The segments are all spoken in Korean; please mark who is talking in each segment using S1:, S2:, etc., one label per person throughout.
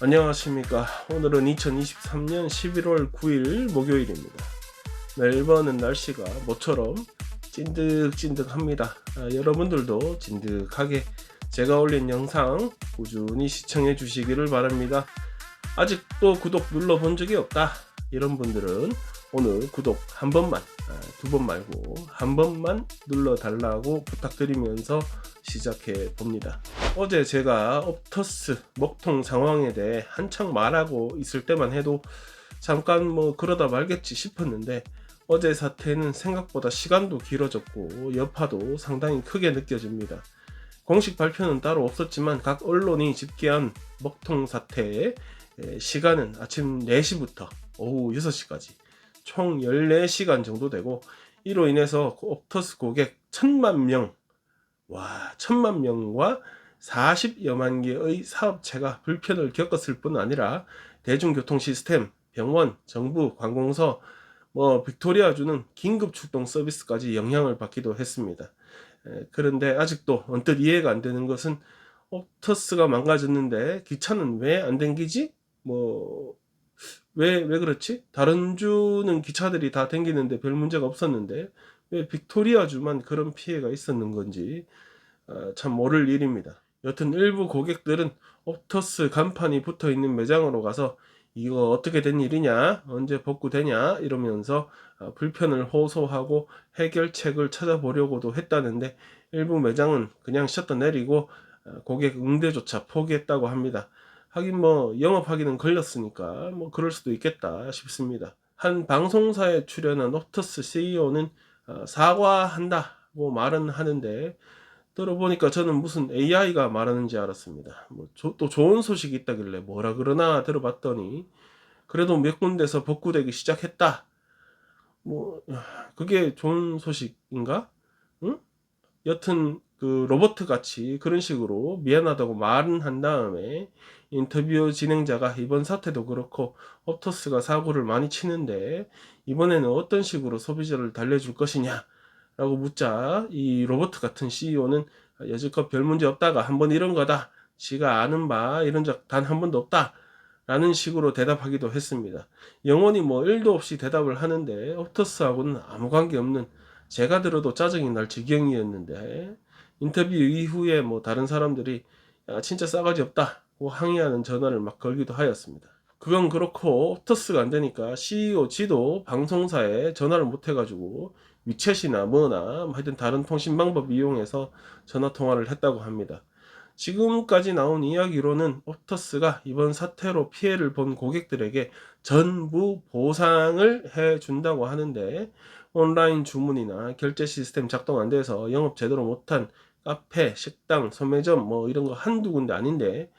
S1: 안녕하십니까. 오늘은 2023년 11월 9일 목요일입니다. 멜버른 날씨가 모처럼 찐득찐득합니다. 여러분들도 찐득하게 제가 올린 영상 꾸준히 시청해 주시기를 바랍니다. 아직도 구독 눌러본 적이 없다 이런 분들은 오늘 구독 한 번만, 두 번 말고 한 번만 눌러달라고 부탁드리면서 시작해 봅니다. 어제 제가 옵터스 먹통 상황에 대해 한창 말하고 있을 때만 해도 잠깐 그러다 말겠지 싶었는데, 어제 사태는 생각보다 시간도 길어졌고 여파도 상당히 크게 느껴집니다. 공식 발표는 따로 없었지만 각 언론이 집계한 먹통 사태의 시간은 아침 4시부터 오후 6시까지 총 14시간 정도 되고, 이로 인해서 옵터스 고객 1000만 명과 40여만 개의 사업체가 불편을 겪었을 뿐 아니라 대중교통 시스템, 병원, 정부, 관공서, 빅토리아주는 긴급 출동 서비스까지 영향을 받기도 했습니다. 그런데 아직도 언뜻 이해가 안 되는 것은, 옵터스가 망가졌는데 기차는 왜 안 댕기지? 왜 그렇지? 다른 주는 기차들이 다 댕기는데 별 문제가 없었는데 왜 빅토리아주만 그런 피해가 있었는 건지 참 모를 일입니다. 여튼 일부 고객들은 옵터스 간판이 붙어 있는 매장으로 가서 이거 어떻게 된 일이냐, 언제 복구되냐 이러면서 불편을 호소하고 해결책을 찾아보려고도 했다는데, 일부 매장은 그냥 셔터 내리고 고객 응대조차 포기했다고 합니다. 하긴 영업하기는 걸렸으니까 그럴 수도 있겠다 싶습니다. 한 방송사에 출연한 옵터스 CEO는 사과한다고 말은 하는데, 들어보니까 저는 무슨 AI가 말하는지 알았습니다. 또 좋은 소식이 있다길래 뭐라 그러나 들어봤더니, 그래도 몇 군데서 복구되기 시작했다. 그게 좋은 소식인가? 응? 여튼 그 로버트 같이 그런 식으로 미안하다고 말은 한 다음에, 인터뷰 진행자가 이번 사태도 그렇고 옵터스가 사고를 많이 치는데 이번에는 어떤 식으로 소비자를 달래줄 것이냐 라고 묻자, 이 로버트 같은 CEO는 여지껏 별 문제 없다가 한번 이런 거다, 지가 아는 바 이런 적 단 한 번도 없다 라는 식으로 대답하기도 했습니다. 영원히 1도 없이 대답을 하는데 옵터스하고는 아무 관계 없는, 제가 들어도 짜증이 날 지경이었는데, 인터뷰 이후에 다른 사람들이 야, 진짜 싸가지 없다고 항의하는 전화를 막 걸기도 하였습니다. 그건 그렇고 옵터스가 안 되니까 CEO 지도 방송사에 전화를 못 해가지고 위챗이나 하여튼 다른 통신 방법 이용해서 전화 통화를 했다고 합니다. 지금까지 나온 이야기로는 옵터스가 이번 사태로 피해를 본 고객들에게 전부 보상을 해준다고 하는데, 온라인 주문이나 결제 시스템 작동 안 돼서 영업 제대로 못한 카페, 식당, 소매점 이런 거 한두 군데 아닌데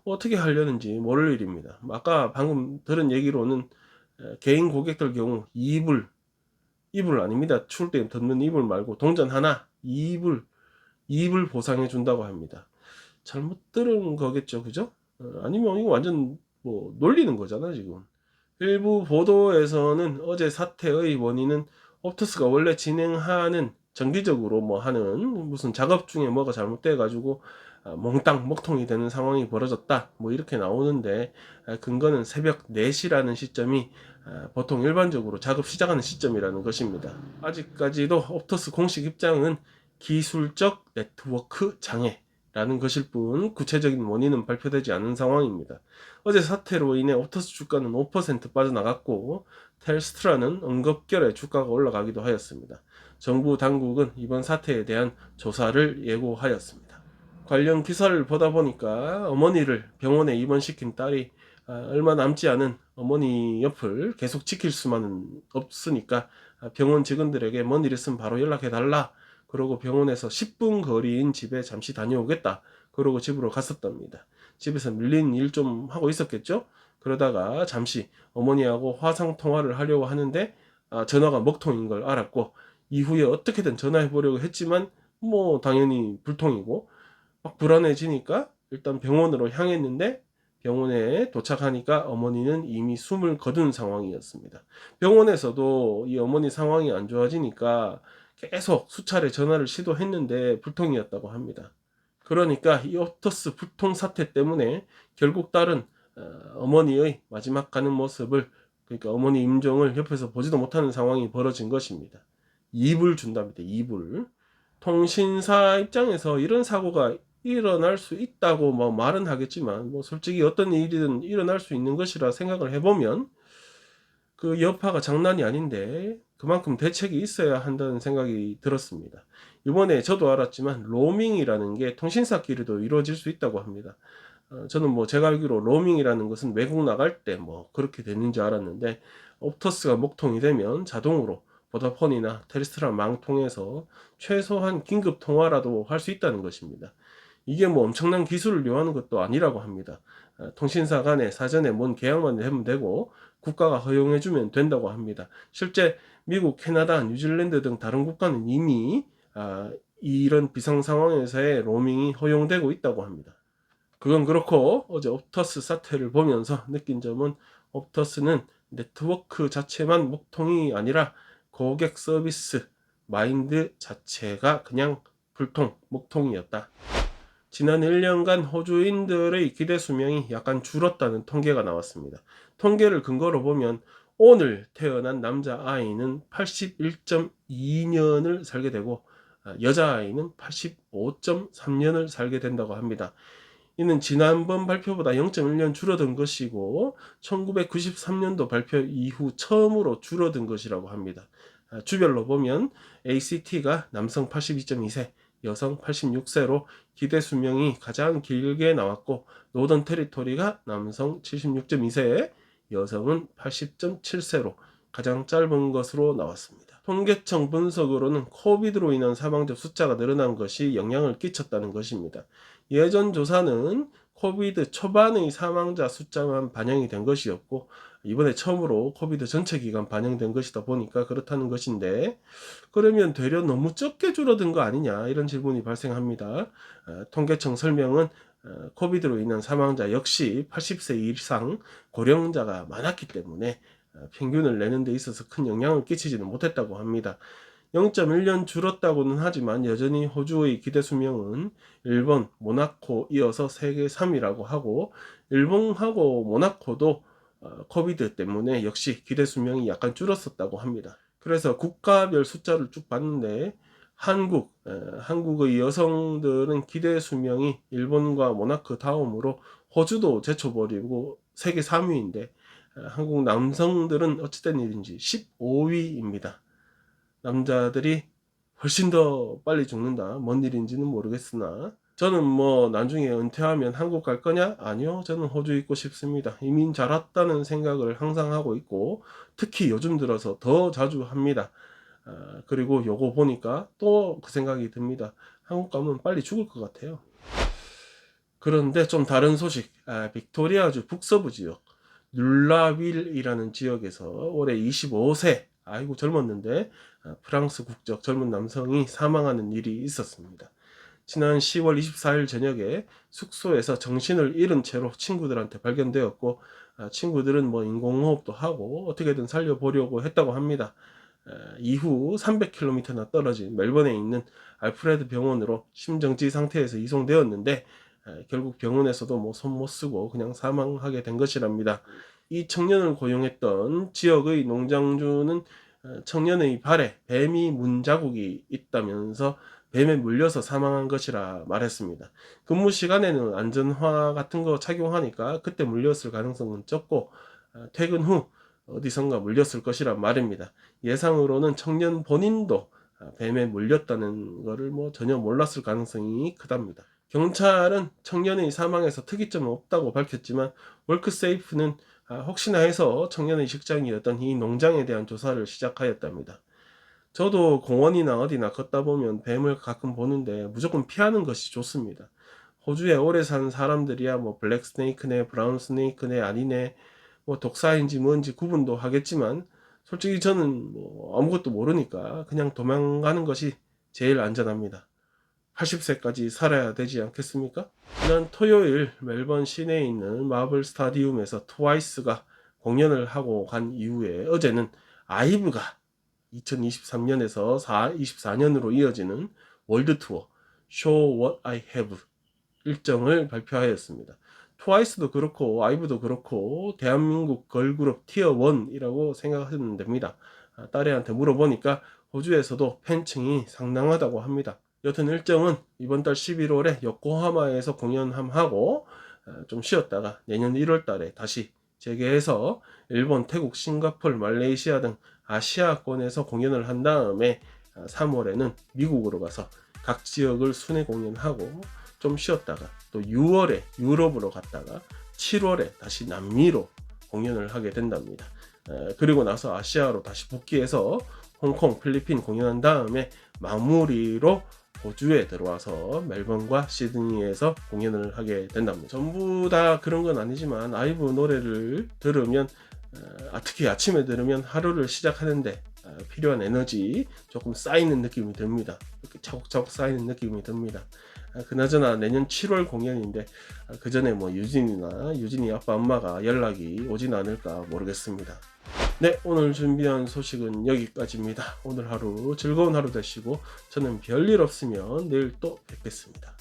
S1: 어떻게 하려는지 모를 일입니다. 아까 방금 들은 얘기로는 개인 고객들 경우 이불 아닙니다. 추울 때 덮는 이불 말고 동전 하나, 이불 보상해 준다고 합니다. 잘못 들은 거겠죠, 그죠? 아니면 이거 완전 놀리는 거잖아 지금. 일부 보도에서는 어제 사태의 원인은 옵터스가 원래 진행하는, 정기적으로 하는 무슨 작업 중에 뭐가 잘못돼 가지고 몽땅 먹통이 되는 상황이 벌어졌다 이렇게 나오는데, 근거는 새벽 4시라는 시점이 보통 일반적으로 작업 시작하는 시점이라는 것입니다. 아직까지도 옵터스 공식 입장은 기술적 네트워크 장애 라는 것일 뿐 구체적인 원인은 발표되지 않은 상황입니다. 어제 사태로 인해 옵터스 주가는 5% 빠져나갔고 텔스트라는 엉겁결에 주가가 올라가기도 하였습니다. 정부 당국은 이번 사태에 대한 조사를 예고하였습니다. 관련 기사를 보다 보니까 어머니를 병원에 입원시킨 딸이 얼마 남지 않은 어머니 옆을 계속 지킬 수만은 없으니까 병원 직원들에게 뭔 일 있으면 바로 연락해달라, 그러고 병원에서 10분 거리인 집에 잠시 다녀오겠다 그러고 집으로 갔었답니다. 집에서 밀린 일 좀 하고 있었겠죠. 그러다가 잠시 어머니하고 화상 통화를 하려고 하는데 전화가 먹통인 걸 알았고, 이후에 어떻게든 전화해 보려고 했지만 당연히 불통이고, 막 불안해지니까 일단 병원으로 향했는데, 병원에 도착하니까 어머니는 이미 숨을 거둔 상황이었습니다. 병원에서도 이 어머니 상황이 안 좋아지니까 계속 수차례 전화를 시도했는데 불통이었다고 합니다. 그러니까 이 옵터스 불통 사태 때문에 결국 딸은 어머니의 마지막 가는 모습을, 그러니까 어머니 임종을 옆에서 보지도 못하는 상황이 벌어진 것입니다. 이불 준답니다. 이불. 통신사 입장에서 이런 사고가 일어날 수 있다고 뭐 말은 하겠지만, 뭐 솔직히 어떤 일이든 일어날 수 있는 것이라 생각을 해보면 그 여파가 장난이 아닌데 그만큼 대책이 있어야 한다는 생각이 들었습니다. 이번에 저도 알았지만 로밍이라는 게 통신사끼리도 이루어질 수 있다고 합니다. 저는 뭐 제가 알기로 로밍이라는 것은 외국 나갈 때 뭐 그렇게 되는 줄 알았는데, 옵터스가 목통이 되면 자동으로 보다폰이나 테레스트라망 통해서 최소한 긴급 통화라도 할 수 있다는 것입니다. 이게 뭐 엄청난 기술을 요하는 것도 아니라고 합니다. 통신사 간에 사전에 뭔 계약만 하면 되고 국가가 허용해주면 된다고 합니다. 실제 미국, 캐나다, 뉴질랜드 등 다른 국가는 이미 이런 비상 상황에서의 로밍이 허용되고 있다고 합니다. 그건 그렇고, 어제 옵터스 사태를 보면서 느낀 점은, 옵터스는 네트워크 자체만 목통이 아니라 고객 서비스 마인드 자체가 그냥 불통, 목통이었다. 지난 1년간 호주인들의 기대 수명이 약간 줄었다는 통계가 나왔습니다. 통계를 근거로 보면 오늘 태어난 남자아이는 81.2년을 살게 되고 여자아이는 85.3년을 살게 된다고 합니다. 이는 지난번 발표보다 0.1년 줄어든 것이고 1993년도 발표 이후 처음으로 줄어든 것이라고 합니다. 주별로 보면 ACT가 남성 82.2세, 여성 86세로 기대 수명이 가장 길게 나왔고, 노던 테리토리가 남성 76.2세, 여성은 80.7세로 가장 짧은 것으로 나왔습니다. 통계청 분석으로는 코비드로 인한 사망자 숫자가 늘어난 것이 영향을 끼쳤다는 것입니다. 예전 조사는 코비드 초반의 사망자 숫자만 반영이 된 것이었고, 이번에 처음으로 코비드 전체 기간 반영된 것이다 보니까 그렇다는 것인데, 그러면 되려 너무 적게 줄어든 거 아니냐, 이런 질문이 발생합니다. 통계청 설명은 코비드로 인한 사망자 역시 80세 이상 고령자가 많았기 때문에 평균을 내는 데 있어서 큰 영향을 끼치지는 못했다고 합니다. 0.1년 줄었다고는 하지만 여전히 호주의 기대 수명은 일본, 모나코 이어서 세계 3위라고 하고, 일본하고 모나코도 코비드 때문에 역시 기대 수명이 약간 줄었었다고 합니다. 그래서 국가별 숫자를 쭉 봤는데 한국의 여성들은 기대 수명이 일본과 모나코 다음으로 호주도 제쳐버리고 세계 3위인데, 한국 남성들은 어찌된 일인지 15위입니다. 남자들이 훨씬 더 빨리 죽는다. 뭔 일인지는 모르겠으나, 저는 뭐 나중에 은퇴하면 한국 갈 거냐? 아니요. 저는 호주 있고 싶습니다. 이민 잘 왔다는 생각을 항상 하고 있고, 특히 요즘 들어서 더 자주 합니다. 그리고 요거 보니까 또 그 생각이 듭니다. 한국 가면 빨리 죽을 것 같아요. 그런데 좀 다른 소식, 빅토리아주 북서부 지역 눌라윌이라는 지역에서 올해 25세, 아이고 젊었는데 프랑스 국적 젊은 남성이 사망하는 일이 있었습니다. 지난 10월 24일 저녁에 숙소에서 정신을 잃은 채로 친구들한테 발견되었고, 친구들은 뭐 인공호흡도 하고 어떻게든 살려보려고 했다고 합니다. 이후 300km나 떨어진 멜번에 있는 알프레드 병원으로 심정지 상태에서 이송되었는데, 결국 병원에서도 뭐 손 못 쓰고 그냥 사망하게 된 것이랍니다. 이 청년을 고용했던 지역의 농장주는 청년의 발에 뱀이 문 자국이 있다면서 뱀에 물려서 사망한 것이라 말했습니다. 근무 시간에는 안전화 같은 거 착용하니까 그때 물렸을 가능성은 적고, 퇴근 후 어디선가 물렸을 것이라 말입니다. 예상으로는 청년 본인도 뱀에 물렸다는 것을 뭐 전혀 몰랐을 가능성이 크답니다. 경찰은 청년의 사망에서 특이점은 없다고 밝혔지만, 월크세이프는 혹시나 해서 청년의 직장이었던 이 농장에 대한 조사를 시작하였답니다. 저도 공원이나 어디나 걷다 보면 뱀을 가끔 보는데 무조건 피하는 것이 좋습니다. 호주에 오래 산 사람들이야 뭐 블랙 스네이크네, 브라운 스네이크네, 아니네, 뭐 독사인지 뭔지 구분도 하겠지만, 솔직히 저는 뭐 아무것도 모르니까 그냥 도망가는 것이 제일 안전합니다. 80세까지 살아야 되지 않겠습니까? 지난 토요일 멜번 시내에 있는 마블 스타디움에서 트와이스가 공연을 하고 간 이후에 어제는 아이브가 2023년에서 24년으로 이어지는 월드 투어 Show What I Have 일정을 발표하였습니다. 트와이스도 그렇고 아이브도 그렇고 대한민국 걸그룹 티어 1이라고 생각하시면 됩니다. 딸애한테 물어보니까 호주에서도 팬층이 상당하다고 합니다. 여튼 일정은 이번 달 11월에 요코하마에서 공연하고 좀 쉬었다가 내년 1월 달에 다시 재개해서 일본, 태국, 싱가폴, 말레이시아 등 아시아권에서 공연을 한 다음에 3월에는 미국으로 가서 각 지역을 순회 공연하고 좀 쉬었다가 또 6월에 유럽으로 갔다가 7월에 다시 남미로 공연을 하게 된답니다. 그리고 나서 아시아로 다시 복귀해서 홍콩, 필리핀 공연한 다음에 마무리로 호주에 들어와서 멜번과 시드니에서 공연을 하게 된답니다. 전부 다 그런 건 아니지만 아이브 노래를 들으면 특히 아침에 들으면 하루를 시작하는데 필요한 에너지 조금 쌓이는 느낌이 듭니다. 이렇게 차곡차곡 쌓이는 느낌이 듭니다. 그나저나 내년 7월 공연인데 그 전에 뭐 유진이 아빠 엄마가 연락이 오진 않을까 모르겠습니다. 네, 오늘 준비한 소식은 여기까지입니다. 오늘 하루 즐거운 하루 되시고 저는 별일 없으면 내일 또 뵙겠습니다.